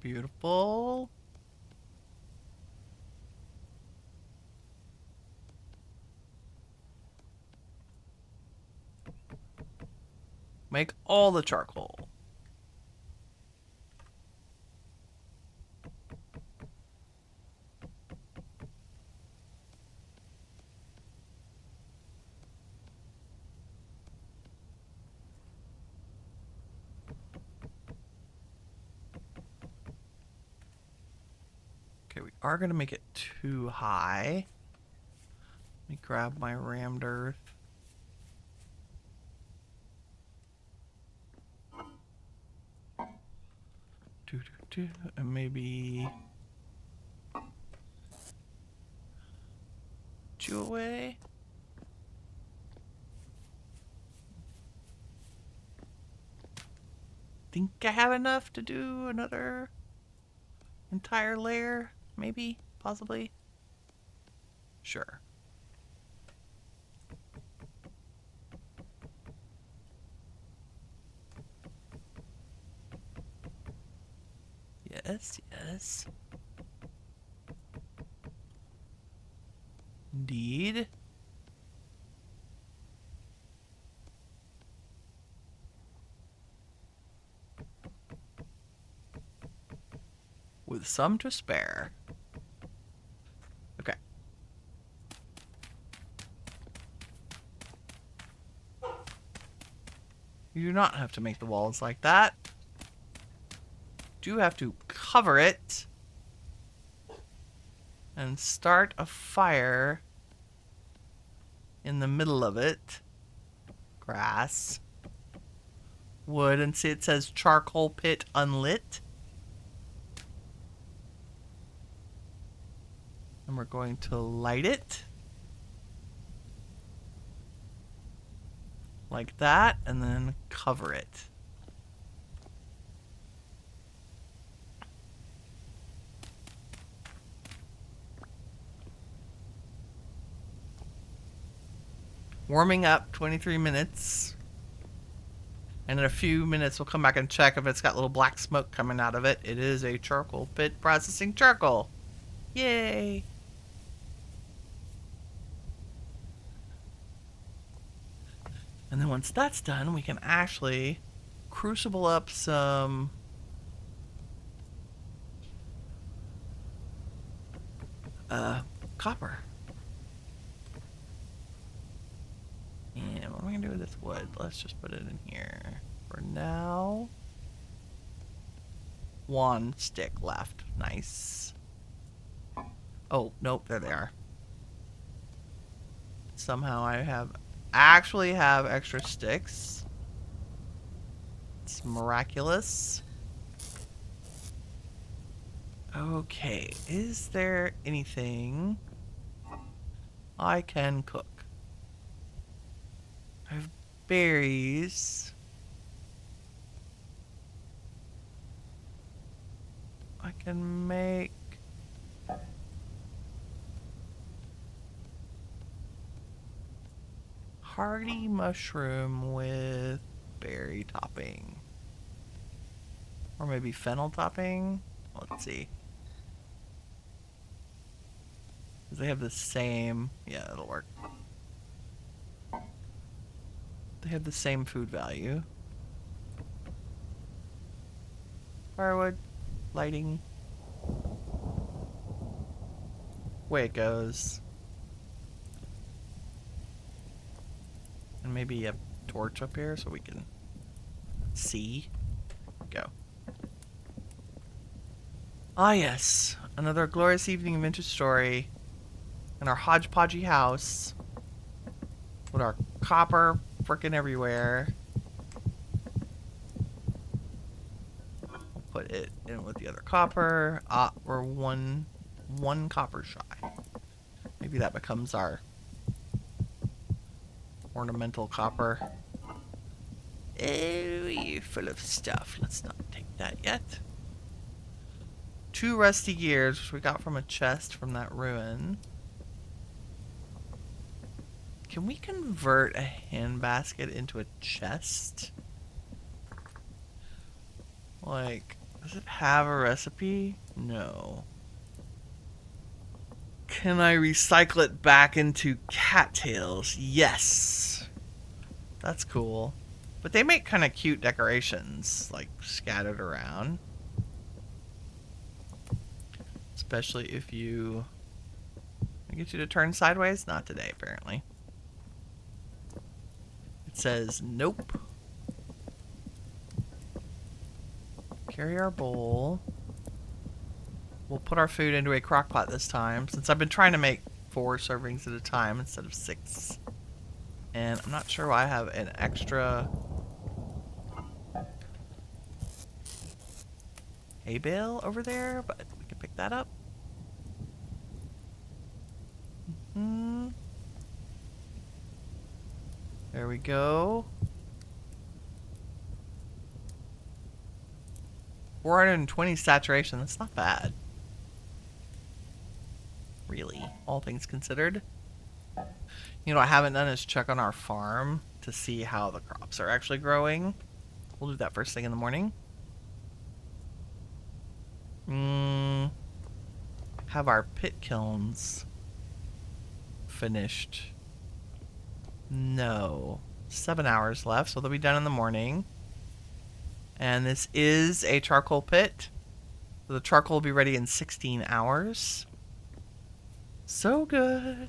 Beautiful. Make all the charcoal. Okay, we are going to make it too high. Let me grab my rammed earth. And maybe chew away. Think I have enough to do another entire layer? Maybe, possibly. Sure. Yes, yes. Indeed. With some to spare. Okay. You do not have to make the walls like that. You do have to cover it and start a fire in the middle of it. Grass. Wood, and see it says charcoal pit unlit. And we're going to light it. Like that, and then cover it. Warming up 23 minutes. And in a few minutes, we'll come back and check if it's got little black smoke coming out of it. It is a charcoal pit processing charcoal. Yay! And then once that's done, we can actually crucible up some copper. And what am I going to do with this wood? Let's just put it in here. For now, one stick left. Nice. Oh, nope, there they are. Somehow I actually have extra sticks. It's miraculous. Okay, is there anything I can cook? I have berries. I can make hearty mushroom with berry topping. Or maybe fennel topping. Let's see. They have the same... Yeah, that'll work. They have the same food value. Firewood, lighting. Way it goes. And maybe a torch up here so we can see. Go. Ah yes, another glorious evening of Vintage Story in our hodgepodgey house with our copper frickin' everywhere. We'll put it in with the other copper. We're one copper shy. Maybe that becomes our ornamental copper. Oh, you're full of stuff. Let's not take that yet. 2 rusty gears, which we got from a chest from that ruin. Can we convert a handbasket into a chest? Like, Does it have a recipe? No. Can I recycle it back into cattails? Yes. That's cool. But they make kind of cute decorations, like, scattered around. Especially if you... I get you to turn sideways? Not today, apparently. It says, nope. Carry our bowl. We'll put our food into a crock pot this time, since I've been trying to make 4 servings at a time instead of 6. And I'm not sure why I have an extra hay bale over there, but we can pick that up. There we go. 420 saturation, that's not bad. Really, all things considered. You know what I haven't done is check on our farm to see how the crops are actually growing. We'll do that first thing in the morning. Have our pit kilns finished? No. 7 hours left, so they'll be done in the morning. And this is a charcoal pit. So the charcoal will be ready in 16 hours. So good.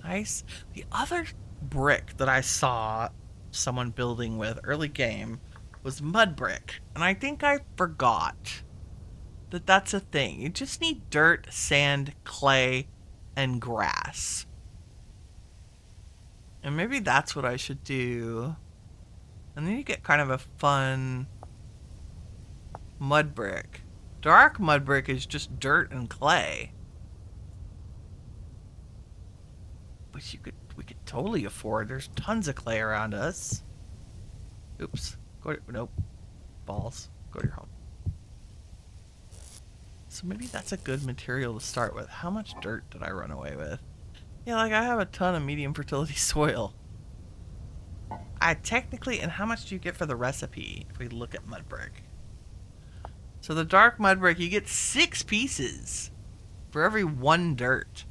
Nice. The other brick that I saw someone building with early game was mud brick. And I think I forgot that that's a thing. You just need dirt, sand, clay, and grass. And maybe that's what I should do. And then you get kind of a fun mud brick. Dark mud brick is just dirt and clay. But we could totally afford. There's tons of clay around us. Oops. Nope. Balls. Go to your home. So maybe that's a good material to start with. How much dirt did I run away with? Yeah, like I have a ton of medium fertility soil. I technically, and how much do you get for the recipe if we look at mud brick? So the dark mud brick, you get 6 pieces for every 1 dirt.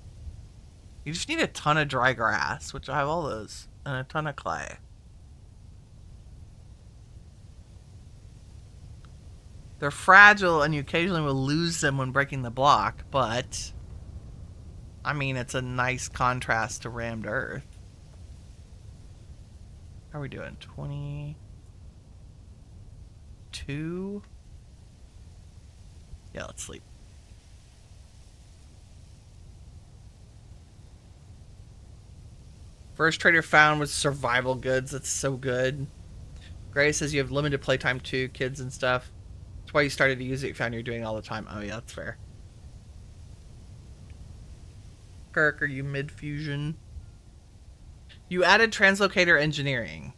You just need a ton of dry grass, which I have all those, and a ton of clay. They're fragile and you occasionally will lose them when breaking the block, but I mean, it's a nice contrast to rammed earth. How are we doing? 22? Yeah, let's sleep. First trader found was survival goods. That's so good. Gray says you have limited playtime too, kids and stuff. That's why you started to use it. You found you're doing it all the time. Oh yeah, that's fair. Kirk, are you mid-fusion? You added translocator engineering.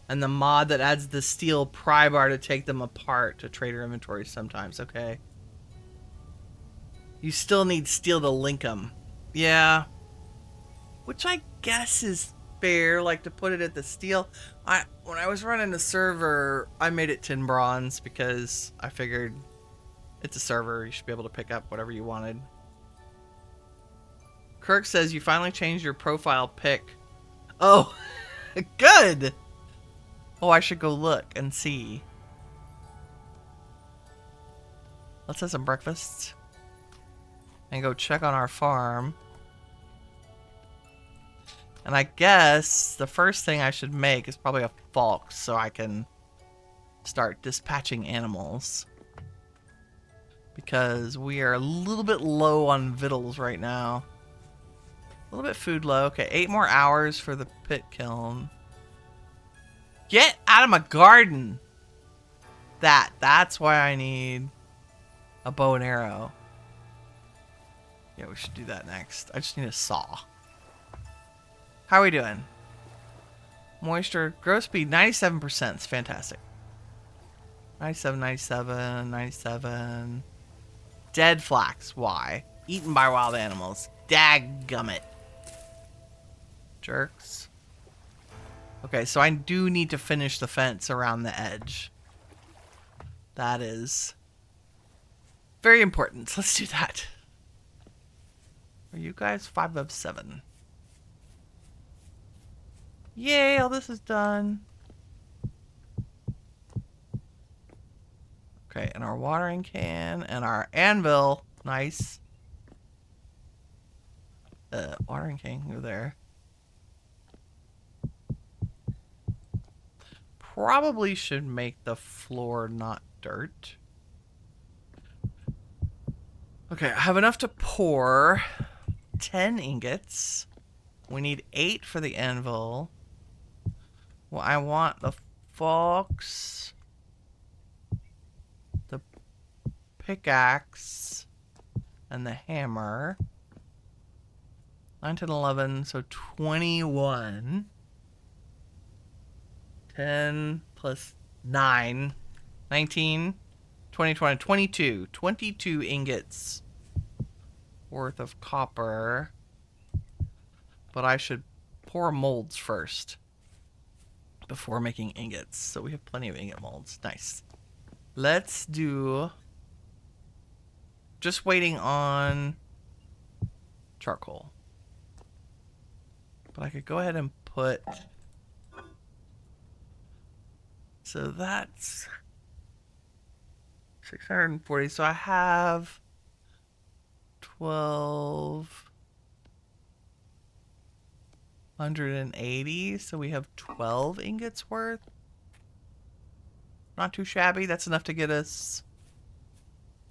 And the mod that adds the steel pry bar to take them apart to trader inventory sometimes. Okay. You still need steel to link them. Yeah. Which I guess is fair, like to put it at the steel. When I was running the server, I made it tin bronze because I figured it's a server. You should be able to pick up whatever you wanted. Kirk says you finally changed your profile pic. Oh, good. Oh, I should go look and see. Let's have some breakfast and go check on our farm. And I guess the first thing I should make is probably a falk so I can start dispatching animals. Because we are a little bit low on victuals right now. A little bit food low. Okay, 8 more hours for the pit kiln. Get out of my garden! That's why I need a bow and arrow. Yeah, we should do that next. I just need a saw. How are we doing? Moisture, growth speed, 97%. It's fantastic. 97, 97, 97. Dead flax. Why? Eaten by wild animals. Dadgummit. Jerks. Okay, so I do need to finish the fence around the edge. That is very important. Let's do that. Are you guys 5 of 7? Yay, all this is done. Okay, and our watering can and our anvil. Nice. Watering can, go there. Probably should make the floor not dirt. Okay, I have enough to pour 10 ingots. We need 8 for the anvil. Well, I want the fox, the pickaxe, and the hammer. 9, 10, 11, so 21. 10 plus 9, 19, 20, 20, 22. 22 ingots worth of copper. But I should pour molds first before making ingots. So we have plenty of ingot molds. Nice. Let's do... Just waiting on charcoal. But I could go ahead and put... So that's 640. So I have 1,280. So we have 12 ingots worth. Not too shabby. That's enough to get us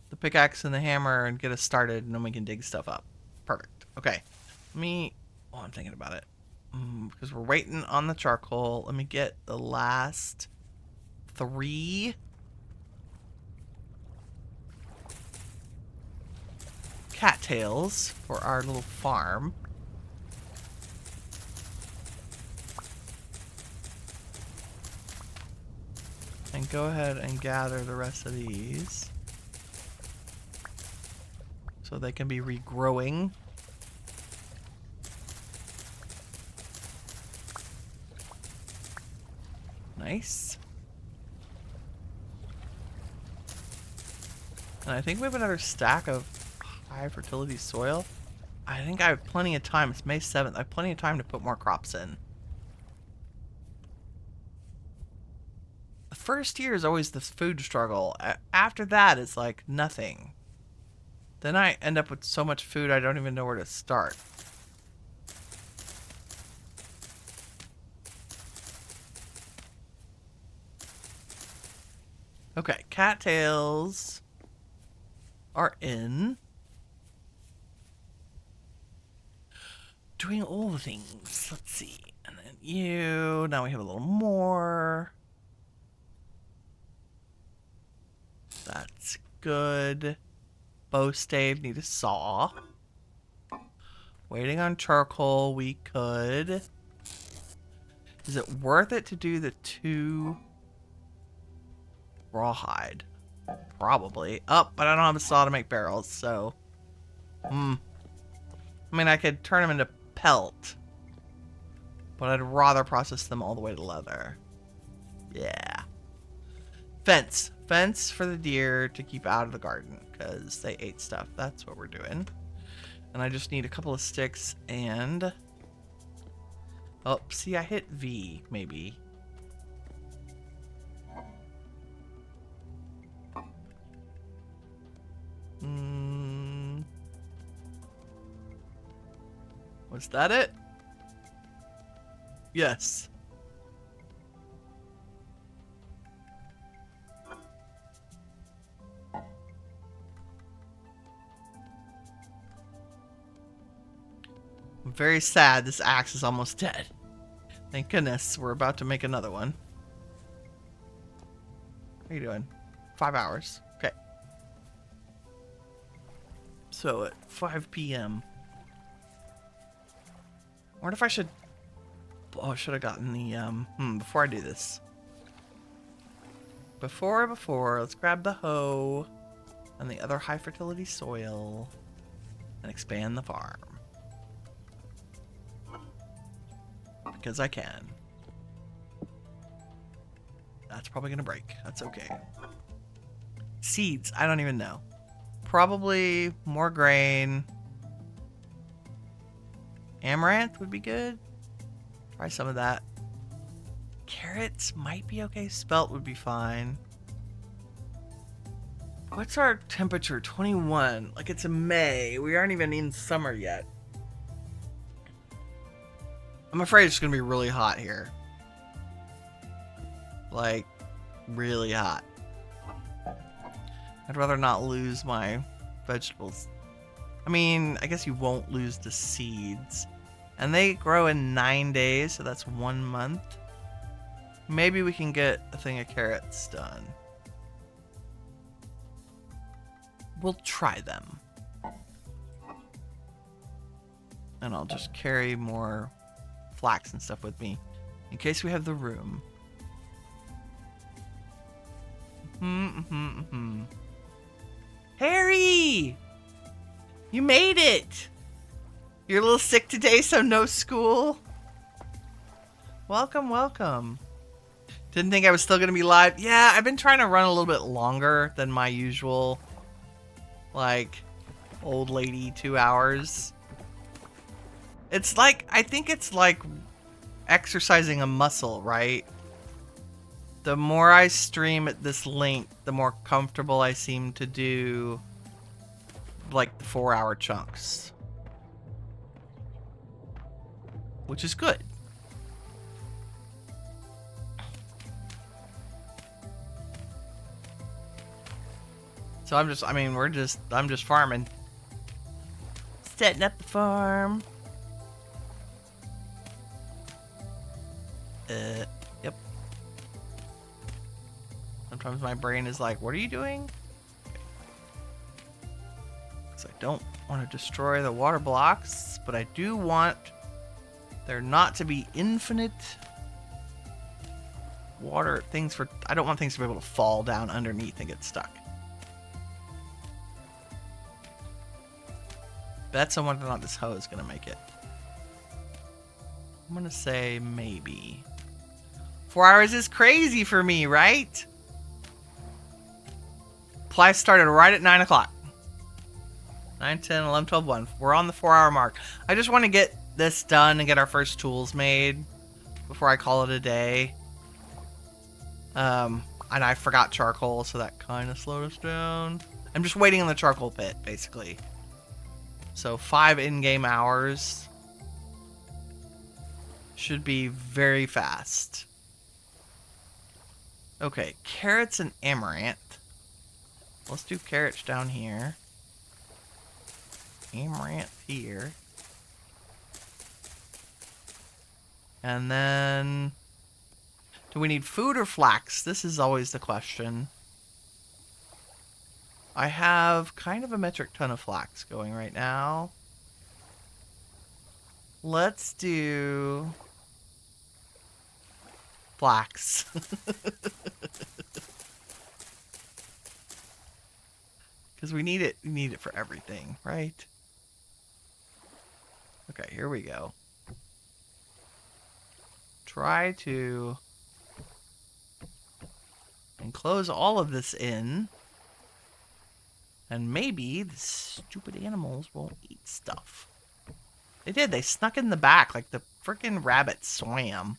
the pickaxe and the hammer and get us started, and then we can dig stuff up. Perfect. Okay. Let me... Oh, I'm thinking about it. Because we're waiting on the charcoal. Let me get the last 3 cattails for our little farm. And go ahead and gather the rest of these so they can be regrowing. Nice. And I think we have another stack of high fertility soil. I think I have plenty of time. It's May 7th. I have plenty of time to put more crops in. The first year is always the food struggle. After that, it's like nothing. Then I end up with so much food I don't even know where to start. Okay, cattails are in. Doing all the things. Let's see. And then you. Now we have a little more. That's good. Bow stave. Need a saw. Waiting on charcoal. We could. Is it worth it to do the 2 rawhide? Probably. Oh, but I don't have a saw to make barrels, so... I mean, I could turn them into pelt. But I'd rather process them all the way to leather. Yeah. Fence. Fence for the deer to keep out of the garden, because they ate stuff. That's what we're doing. And I just need a couple of sticks and... Oh, see, I hit V, maybe. Was that it? Yes. I'm very sad this axe is almost dead. Thank goodness we're about to make another one. What are you doing? 5 hours. Okay. So at 5 p.m. I wonder if I should... Oh, I should have gotten the, before I do this. Before, let's grab the hoe and the other high fertility soil and expand the farm. Because I can. That's probably gonna break. That's okay. Seeds, I don't even know. Probably more grain. Amaranth would be good. Try some of that. Carrots might be okay. Spelt would be fine. What's our temperature? 21. Like, it's May. We aren't even in summer yet. I'm afraid it's going to be really hot here. Like, really hot. I'd rather not lose my vegetables. I mean, I guess you won't lose the seeds. And they grow in 9 days, so that's 1 month. Maybe we can get a thing of carrots done. We'll try them. And I'll just carry more flax and stuff with me in case we have the room. Harry! You made it! You're a little sick today, so no school? Welcome, welcome. Didn't think I was still going to be live. Yeah, I've been trying to run a little bit longer than my usual, like, old lady 2 hours. It's like, I think it's like exercising a muscle, right? The more I stream at this length, the more comfortable I seem to do, like, the 4-hour chunks. Which is good. So I'm just farming. Setting up the farm. Yep. Sometimes my brain is like, what are you doing? Because I don't want to destroy the water blocks, but I do want there not to be infinite water things for... I don't want things to be able to fall down underneath and get stuck. That's on whether or not this hoe is going to make it. I'm going to say maybe. 4 hours is crazy for me, right? Play started right at 9 o'clock. 9, 10, 11, 12, 1. We're on the 4-hour mark. I just want to get this done and get our first tools made before I call it a day. And I forgot charcoal, so that kind of slowed us down. I'm just waiting on the charcoal pit, basically. So 5 in-game hours should be very fast. Okay, carrots and amaranth. Let's do carrots down here. Amaranth here. And then... do we need food or flax? This is always the question. I have kind of a metric ton of flax going right now. Let's do... flax. Because we need it. We need it for everything, right? Okay, here we go. Try to enclose all of this in. And maybe the stupid animals won't eat stuff. They did. They snuck in the back like the freaking rabbit swam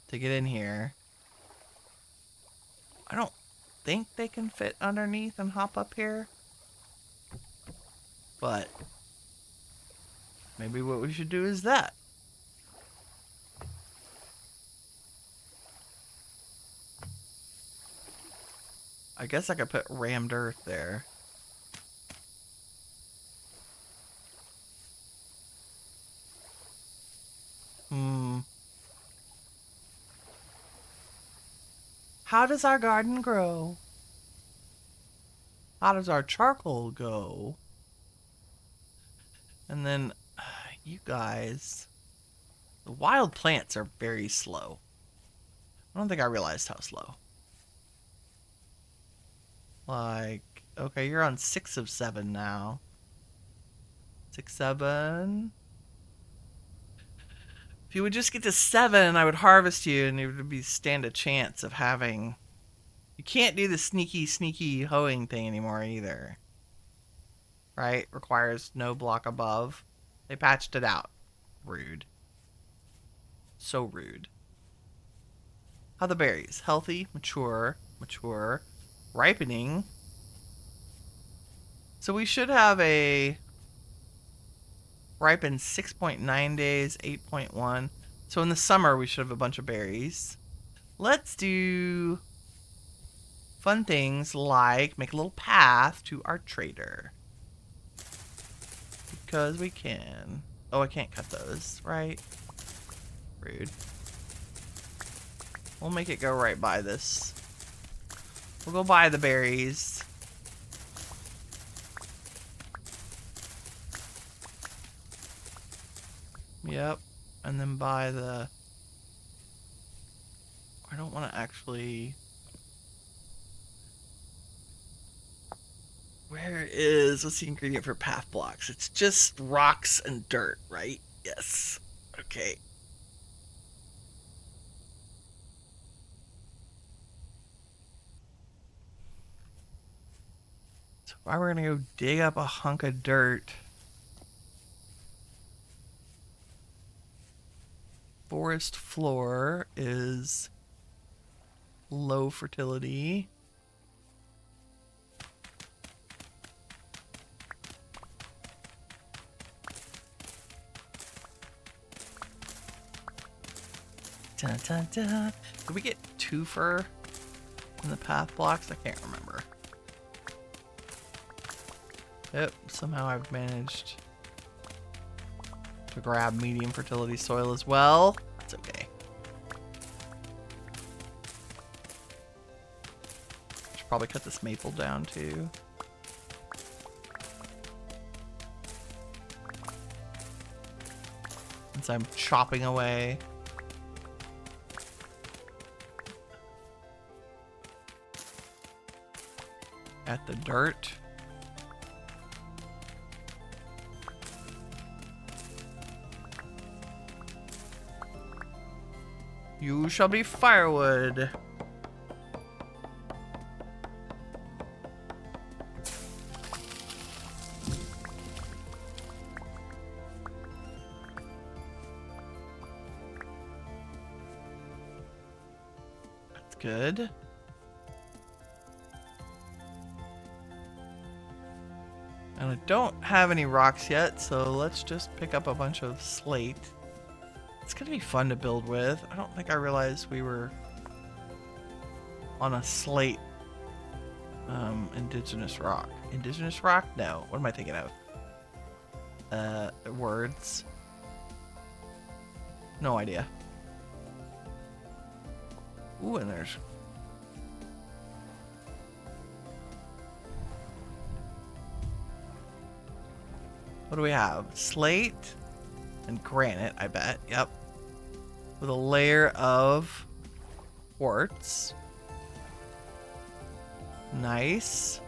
to get in here. I don't think they can fit underneath and hop up here. But maybe what we should do is that. I guess I could put rammed earth there. How does our garden grow? How does our charcoal go? And then, you guys, the wild plants are very slow. I don't think I realized how slow. Like, okay, you're on 6 of 7 now. 6, 7. If you would just get to 7, I would harvest you, and it would be stand a chance of having. You can't do the sneaky hoeing thing anymore either. Right? Requires no block above. They patched it out. Rude. So rude. How are the berries? Healthy, mature, ripening. So we should have a ripen 6.9 days, 8.1. So in the summer we should have a bunch of berries. Let's do fun things like make a little path to our trader. Because we can. Oh, I can't cut those, right? Rude. We'll make it go right by this. We'll go buy the berries. Yep. And then buy the... I don't want to actually... Where is... What's the ingredient for path blocks? It's just rocks and dirt, right? Yes. Okay. So if I were going to go dig up a hunk of dirt... Forest floor is low fertility. Dun, dun, dun. Did we get 2 fur in the path blocks? I can't remember. Yep, somehow I've managed to grab medium fertility soil as well. That's okay. Should probably cut this maple down too. Since I'm chopping away. At the dirt. You shall be firewood. That's good. And I don't have any rocks yet, so let's just pick up a bunch of slate. It's gonna be fun to build with. I don't think I realized we were on a slate indigenous rock. Indigenous rock? No. What am I thinking of? Words. No idea. Ooh, and there's... What do we have? Slate and granite, I bet. Yep. With a layer of quartz. Nice.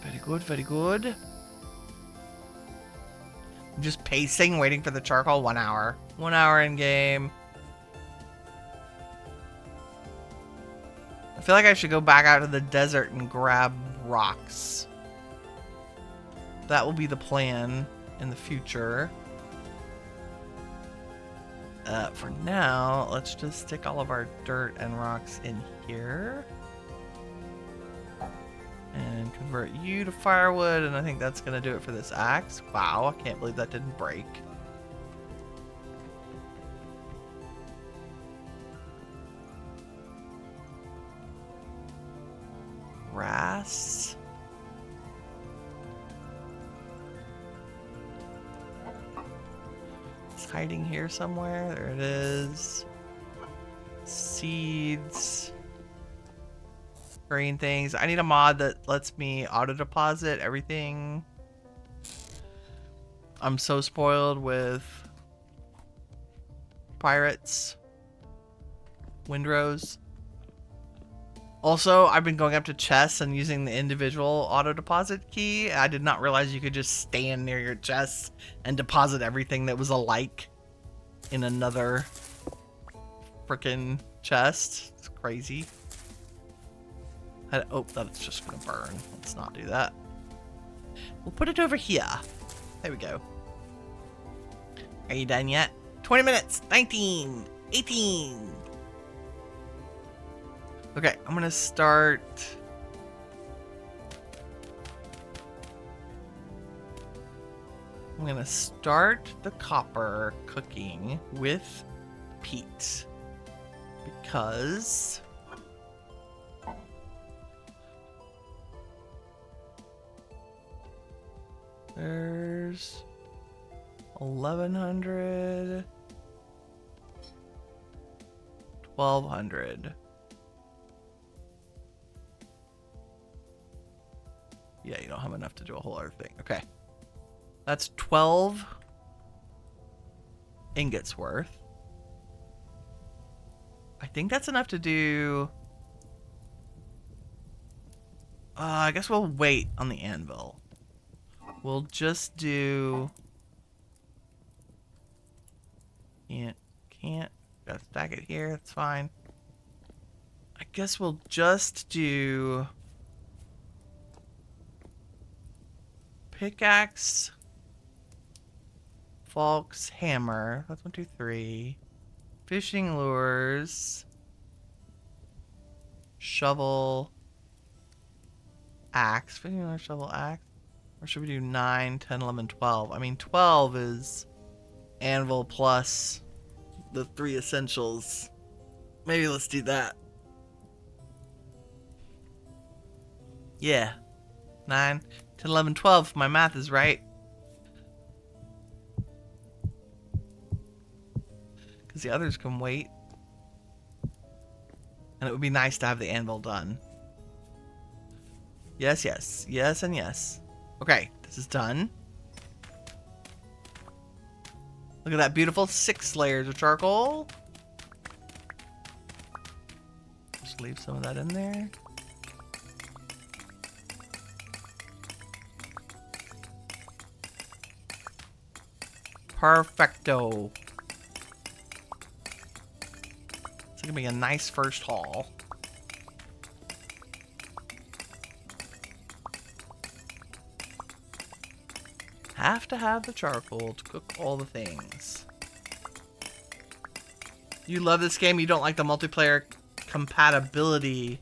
Very good, very good. I'm just pacing, waiting for the charcoal. 1 hour. 1 hour in game. I feel like I should go back out to the desert and grab rocks. That will be the plan in the future. For now, let's just stick all of our dirt and rocks in here. And convert you to firewood, and I think that's going to do it for this axe. Wow, I can't believe that didn't break. Grass. It's hiding here somewhere. There it is. Seeds. Green things. I need a mod that lets me auto deposit everything. I'm so spoiled with pirates. Windrows. Also, I've been going up to chests and using the individual auto deposit key. I did not realize you could just stand near your chest and deposit everything that was alike in another freaking chest. It's crazy. Oh, that's just gonna burn. Let's not do that. We'll put it over here. There we go. Are you done yet? 20 minutes, 19, 18. Okay, I'm gonna start. I'm gonna start the copper cooking with peat because there's 1100, 1200. Yeah, you don't have enough to do a whole other thing. Okay. That's 12 ingots worth. I think that's enough to do... I guess we'll wait on the anvil. We'll just do... Can't. Gotta stack it here. It's fine. I guess we'll just do... Pickaxe, Falk's hammer. That's 1, 2, 3. Fishing lures, shovel, axe. Fishing lure, shovel, axe. Or should we do 9, 10, 11, 12? I mean, 12 is anvil plus the 3 essentials. Maybe let's do that. Yeah. 9, 10, 11, 12. If my math is right. Because the others can wait. And it would be nice to have the anvil done. Yes, yes. Yes, and yes. Okay, this is done. Look at that beautiful 6 layers of charcoal. Just leave some of that in there. Perfecto. It's gonna be a nice first haul. Have to have the charcoal to cook all the things. You love this game, you don't like the multiplayer compatibility.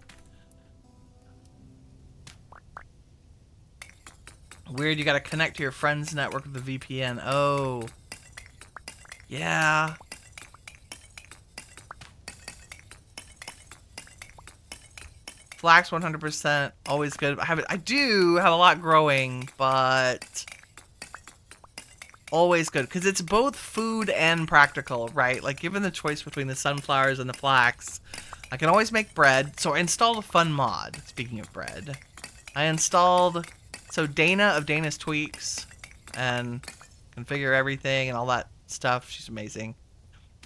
Weird, you gotta connect to your friend's network with the VPN. Oh. Yeah. Flax 100%, always good. I do have a lot growing, but always good because it's both food and practical, right? Like given the choice between the sunflowers and the flax, I can always make bread. So I installed a fun mod. Speaking of bread, I installed Dana of Dana's Tweaks and configure everything and all that stuff. She's amazing.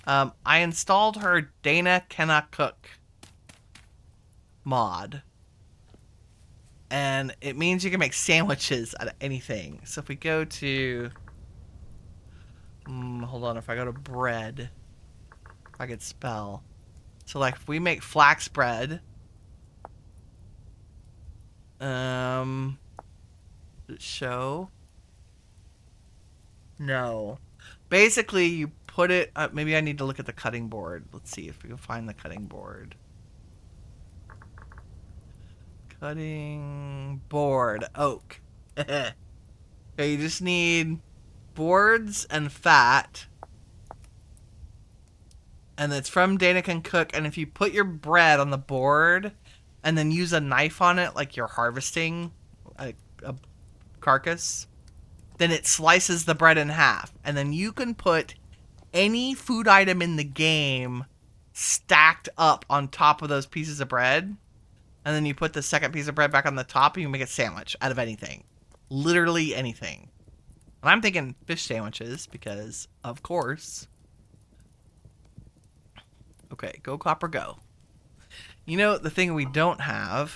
I installed her Dana Cannot Cook mod. And it means you can make sandwiches out of anything. So if we go to... hold on, if I go to bread, if I could spell. So like if we make flax bread... Does it show? No. Basically, you put it... maybe I need to look at the cutting board. Let's see if we can find the cutting board. Cutting board. Oak. Okay, you just need boards and fat. And it's from Dana Can Cook. And if you put your bread on the board and then use a knife on it like you're harvesting a carcass, then it slices the bread in half. And then you can put any food item in the game stacked up on top of those pieces of bread. And then you put the second piece of bread back on the top and you make a sandwich out of anything. Literally anything. And I'm thinking fish sandwiches because, of course. Okay, go copper, go. You know, the thing we don't have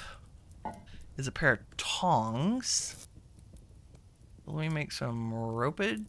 is a pair of tongs. Let me make some ropage.